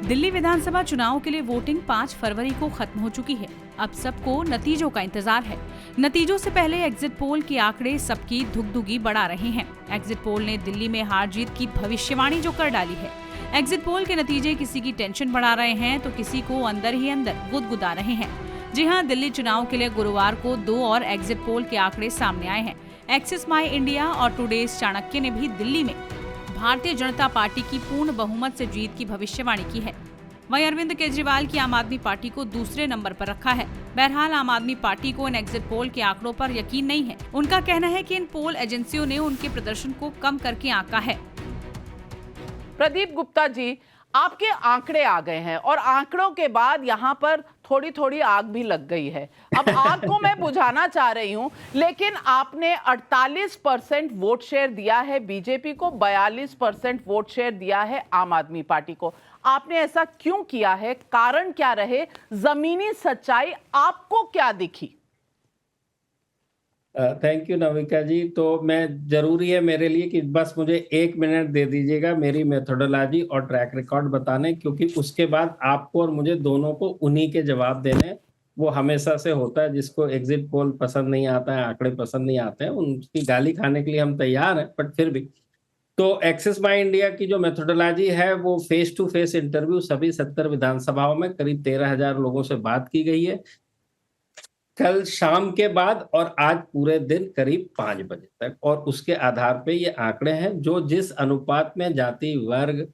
दिल्ली विधानसभा चुनाव के लिए वोटिंग 5 फरवरी को खत्म हो चुकी है। अब सबको नतीजों का इंतजार है। नतीजों से पहले एग्जिट पोल के आंकड़े सबकी धुगधुगी बढ़ा रहे हैं। एग्जिट पोल ने दिल्ली में हार जीत की भविष्यवाणी जो कर डाली है। एग्जिट पोल के नतीजे किसी की टेंशन बढ़ा रहे हैं तो किसी को अंदर ही अंदर गुदगुदा रहे हैं। जी हां, दिल्ली चुनाव के लिए गुरुवार को 2 और एग्जिट पोल के आंकड़े सामने आए हैं। एक्सिस माई इंडिया और टुडेज चाणक्य ने भी दिल्ली में भारतीय जनता पार्टी की पूर्ण बहुमत से जीत की भविष्यवाणी की है। वहीं अरविंद केजरीवाल की आम आदमी पार्टी को दूसरे नंबर पर रखा है। बहरहाल आम आदमी पार्टी को इन एग्जिट पोल के आंकड़ों पर यकीन नहीं है। उनका कहना है कि इन पोल एजेंसियों ने उनके प्रदर्शन को कम करके आंका है। प्रदीप गुप्ता जी, आपके आंकड़े आ गए हैं और आंकड़ों के बाद यहाँ पर थोड़ी थोड़ी आग भी लग गई है। अब आग को मैं बुझाना चाह रही हूँ, लेकिन आपने 48% वोट शेयर दिया है बीजेपी को, 42% वोट शेयर दिया है आम आदमी पार्टी को। आपने ऐसा क्यों किया है? कारण क्या रहे? जमीनी सच्चाई आपको क्या दिखी? थैंक यू नविका जी। तो मैं जरूरी है मेरे लिए कि बस मुझे 1 मिनट दे दीजिएगा मेरी मेथोडोलॉजी और ट्रैक रिकॉर्ड बताने, क्योंकि उसके बाद आपको और मुझे दोनों को उन्हीं के जवाब देने। वो हमेशा से होता है, जिसको एग्जिट पोल पसंद नहीं आता है, आंकड़े पसंद नहीं आते हैं, उनकी गाली खाने के लिए हम तैयार हैं, बट फिर भी। तो एक्सिस माई इंडिया की जो मेथोडोलॉजी है वो फेस टू फेस इंटरव्यू सभी 70 विधानसभाओं में करीब 13,000 लोगों से बात की गई है, कल शाम के बाद और आज पूरे दिन करीब 5 बजे तक, और उसके आधार पे ये आंकड़े हैं जो जिस अनुपात में जाति वर्ग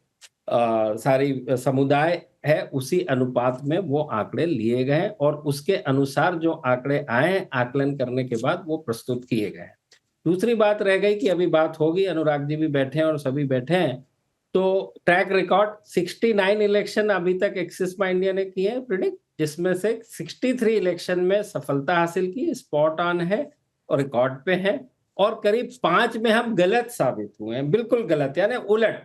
सारी समुदाय है उसी अनुपात में वो आंकड़े लिए गए हैं, और उसके अनुसार जो आंकड़े आए हैं आकलन करने के बाद वो प्रस्तुत किए गए हैं। दूसरी बात रह गई कि अभी बात होगी, अनुराग जी भी बैठे हैं और सभी बैठे हैं, तो ट्रैक रिकॉर्ड 69 इलेक्शन अभी तक एक्सिस माई इंडिया ने किए हैं प्रिडिक्ट, जिसमें से 63 इलेक्शन में सफलता हासिल की, स्पॉट ऑन है और रिकॉर्ड पे है, और करीब 5 में हम गलत साबित हुए हैं, बिल्कुल गलत, यानी उलट,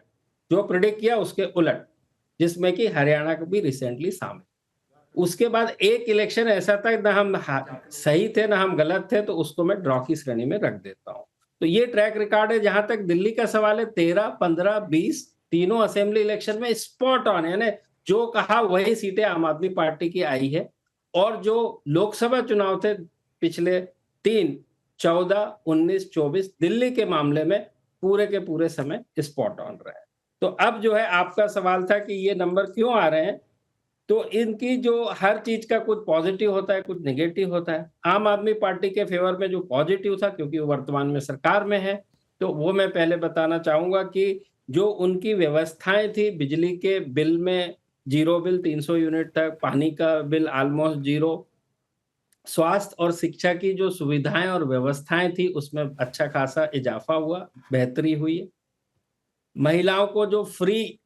जो प्रिडिक्ट किया उसके उलट, जिसमें कि हरियाणा को भी रिसेंटली शामिल। उसके बाद एक इलेक्शन ऐसा था ना हम सही थे ना हम गलत थे, तो उसको मैं ड्रॉ की श्रेणी में रख देता हूं। तो ये ट्रैक रिकॉर्ड है। जहां तक दिल्ली का सवाल है, 13, 15, 20 तीनों असेंबली इलेक्शन में स्पॉट ऑन, यानी जो कहा वही सीटें आम आदमी पार्टी की आई है, और जो लोकसभा चुनाव थे पिछले 3, 14, 19, 24 दिल्ली के मामले में पूरे के पूरे समय स्पॉट ऑन रहे। तो अब जो है आपका सवाल था कि ये नंबर क्यों आ रहे हैं, तो इनकी जो हर चीज का कुछ पॉजिटिव होता है कुछ नेगेटिव होता है। आम आदमी पार्टी के फेवर में जो पॉजिटिव था, क्योंकि वो वर्तमान में सरकार में है, तो वो मैं पहले बताना चाहूंगा कि जो उनकी व्यवस्थाएं थी, बिजली के बिल में 0 बिल 300 यूनिट तक, पानी का बिल ऑलमोस्ट 0, स्वास्थ्य और शिक्षा की जो सुविधाएं और व्यवस्थाएं थी उसमें अच्छा खासा इजाफा हुआ, बेहतरी हुई। महिलाओं को जो फ्री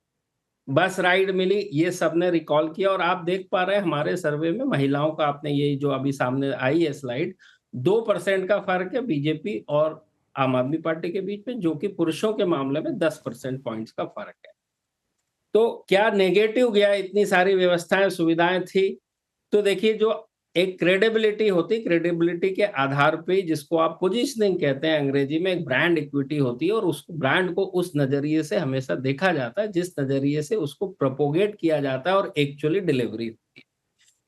बस राइड मिली, ये सबने रिकॉल किया, और आप देख पा रहे हैं हमारे सर्वे में महिलाओं का, आपने ये जो अभी सामने आई है स्लाइड, 2% का फर्क है बीजेपी और आम आदमी पार्टी के बीच में, जो कि पुरुषों के मामले में 10% पॉइंट्स का फर्क है। तो क्या नेगेटिव गया? इतनी सारी व्यवस्थाएं सुविधाएं थी, तो देखिए जो एक क्रेडिबिलिटी होती, क्रेडिबिलिटी के आधार पे, जिसको आप पोजीशनिंग कहते हैं अंग्रेजी में, एक ब्रांड इक्विटी होती है, और उस ब्रांड को उस नजरिए से हमेशा देखा जाता है जिस नजरिए से उसको प्रोपोगेट किया जाता है और एक्चुअली डिलीवरी होती है।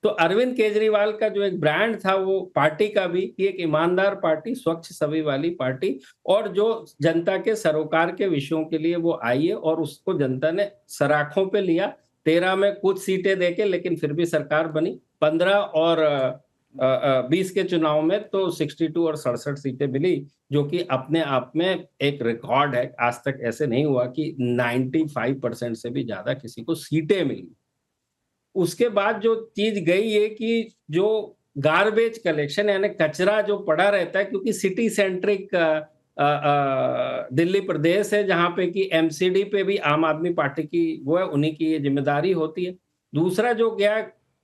तो अरविंद केजरीवाल का जो एक ब्रांड था, वो पार्टी का भी, कि एक ईमानदार पार्टी, स्वच्छ छवि वाली पार्टी, और जो जनता के सरोकार के विषयों के लिए वो आई है, और उसको जनता ने सराखों पे लिया। 13 में कुछ सीटें देके, लेकिन फिर भी सरकार बनी। 15 और 20 के चुनाव में तो 62 और 67 सीटें मिली, जो कि अपने आप में एक रिकॉर्ड है। आज तक ऐसे नहीं हुआ कि 95% से भी ज्यादा किसी को सीटें मिली। उसके बाद जो चीज गई है कि जो गार्बेज कलेक्शन, यानी कचरा जो पड़ा रहता है, क्योंकि सिटी सेंट्रिक दिल्ली प्रदेश है, जहां पे कि एमसीडी पे भी आम आदमी पार्टी की वो है, उन्हीं की ये जिम्मेदारी होती है। दूसरा जो गया,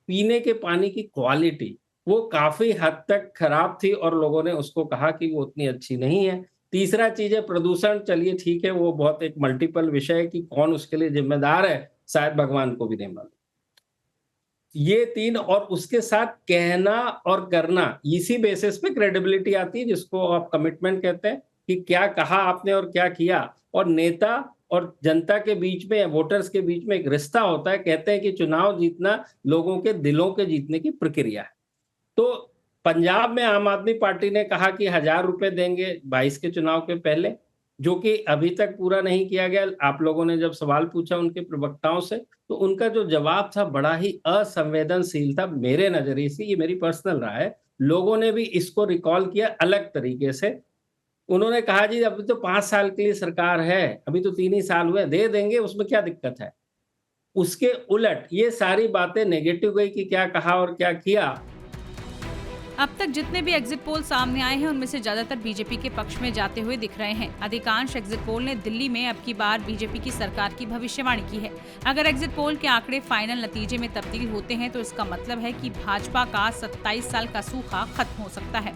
पीने के पानी की क्वालिटी, वो काफी हद तक खराब थी, और लोगों ने उसको कहा कि वो उतनी अच्छी नहीं है। तीसरा चीज है प्रदूषण। चलिए ठीक है, वो बहुत एक मल्टीपल विषय है कि कौन उसके लिए जिम्मेदार है, शायद भगवान को भी नहीं मालूम। ये 3, और उसके साथ कहना और करना, इसी बेसिस पे क्रेडिबिलिटी आती है, जिसको आप कमिटमेंट कहते हैं, कि क्या कहा आपने और क्या किया। और नेता और जनता के बीच में, वोटर्स के बीच में एक रिश्ता होता है। कहते हैं कि चुनाव जीतना लोगों के दिलों के जीतने की प्रक्रिया है। तो पंजाब में आम आदमी पार्टी ने कहा कि 1000 रुपए देंगे 22 के चुनाव के पहले, जो कि अभी तक पूरा नहीं किया गया। आप लोगों ने जब सवाल पूछा उनके प्रवक्ताओं से, तो उनका जो जवाब था बड़ा ही असंवेदनशील था मेरे नजरिए से। ये मेरी पर्सनल राय है। लोगों ने भी इसको रिकॉल किया अलग तरीके से। उन्होंने कहा जी अभी तो 5 साल के लिए सरकार है, अभी तो 3 ही साल हुए, दे देंगे, उसमें क्या दिक्कत है। उसके उलट ये सारी बातें नेगेटिव गई कि क्या कहा और क्या किया। अब तक जितने भी एग्जिट पोल सामने आए हैं उनमें से ज्यादातर बीजेपी के पक्ष में जाते हुए दिख रहे हैं। अधिकांश एग्जिट पोल ने दिल्ली में अब की बार बीजेपी की सरकार की भविष्यवाणी की है। अगर एग्जिट पोल के आंकड़े फाइनल नतीजे में तब्दील होते हैं तो इसका मतलब है कि भाजपा का 27 साल का सूखा खत्म हो सकता है।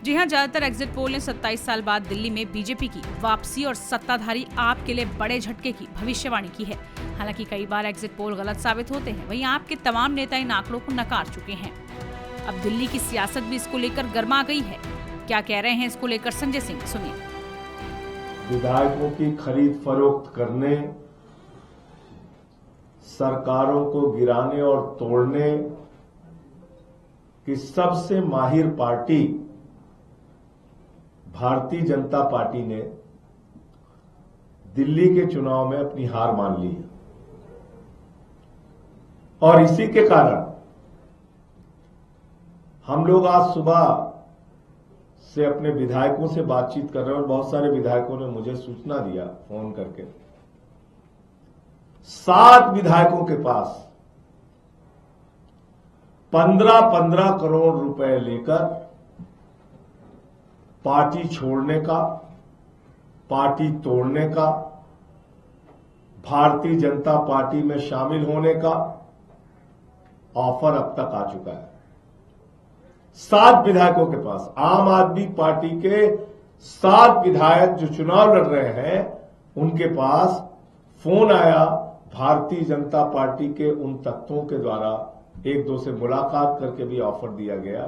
जी हां, ज्यादातर एग्जिट पोल ने 27 साल बाद दिल्ली में बीजेपी की वापसी और सत्ताधारी आप के लिए बड़े झटके की भविष्यवाणी की है। हालांकि कई बार एग्जिट पोल गलत साबित होते हैं, वहीं आप के तमाम नेता इन आंकड़ों को नकार चुके हैं। अब दिल्ली की सियासत भी इसको लेकर गर्मा गई है। क्या कह रहे हैं इसको लेकर संजय सिंह, सुनिए। विधायकों की खरीद फरोख्त करने, सरकारों को गिराने और तोड़ने की सबसे माहिर पार्टी भारतीय जनता पार्टी ने दिल्ली के चुनाव में अपनी हार मान ली है और इसी के कारण हम लोग आज सुबह से अपने विधायकों से बातचीत कर रहे हैं और बहुत सारे विधायकों ने मुझे सूचना दिया फोन करके। 7 विधायकों के पास 15-15 करोड़ रुपए लेकर पार्टी छोड़ने का, पार्टी तोड़ने का, भारतीय जनता पार्टी में शामिल होने का ऑफर अब तक आ चुका है। 7 विधायकों के पास, आम आदमी पार्टी के 7 विधायक जो चुनाव लड़ रहे हैं, उनके पास फोन आया भारतीय जनता पार्टी के उन तत्वों के द्वारा, एक दो से मुलाकात करके भी ऑफर दिया गया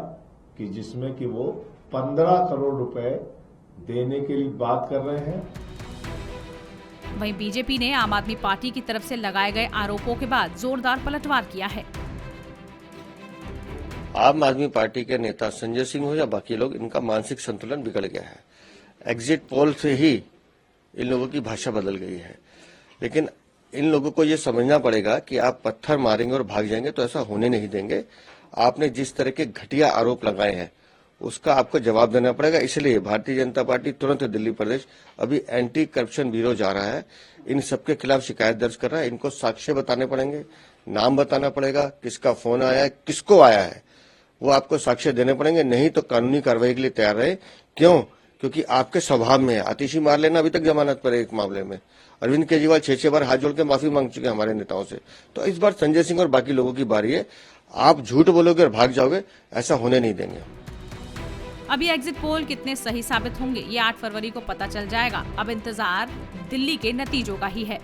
कि जिसमें कि वो 15 करोड़ रुपए देने के लिए बात कर रहे हैं। वहीं बीजेपी ने आम आदमी पार्टी की तरफ से लगाए गए आरोपों के बाद जोरदार पलटवार किया है। आम आदमी पार्टी के नेता संजय सिंह हो या बाकी लोग, इनका मानसिक संतुलन बिगड़ गया है। एग्जिट पोल से ही इन लोगों की भाषा बदल गई है। लेकिन इन लोगों को ये समझना पड़ेगा कि आप पत्थर मारेंगे और भाग जाएंगे तो ऐसा होने नहीं देंगे। आपने जिस तरह के घटिया आरोप लगाए हैं उसका आपको जवाब देना पड़ेगा। इसलिए भारतीय जनता पार्टी तुरंत दिल्ली प्रदेश अभी एंटी करप्शन ब्यूरो जा रहा है, इन सबके खिलाफ शिकायत दर्ज कर रहा है। इनको साक्ष्य बताने पड़ेंगे, नाम बताना पड़ेगा, किसका फोन आया है, किसको आया है, वो आपको साक्ष्य देने पड़ेंगे। नहीं तो कानूनी कार्रवाई के लिए तैयार रहे। क्यों? क्योंकि आपके स्वभाव में है। आतिशी मार लेना अभी तक जमानत पर है। एक मामले में अरविंद केजरीवाल 6 बार हाथ जोड़ के माफी मांग चुके हैं हमारे नेताओं से। तो इस बार संजय सिंह और बाकी लोगों की बारी है। आप झूठ बोलोगे और भाग जाओगे, ऐसा होने नहीं देंगे। अभी एग्जिट पोल कितने सही साबित होंगे ये 8 फरवरी को पता चल जाएगा। अब इंतजार दिल्ली के नतीजों का ही है।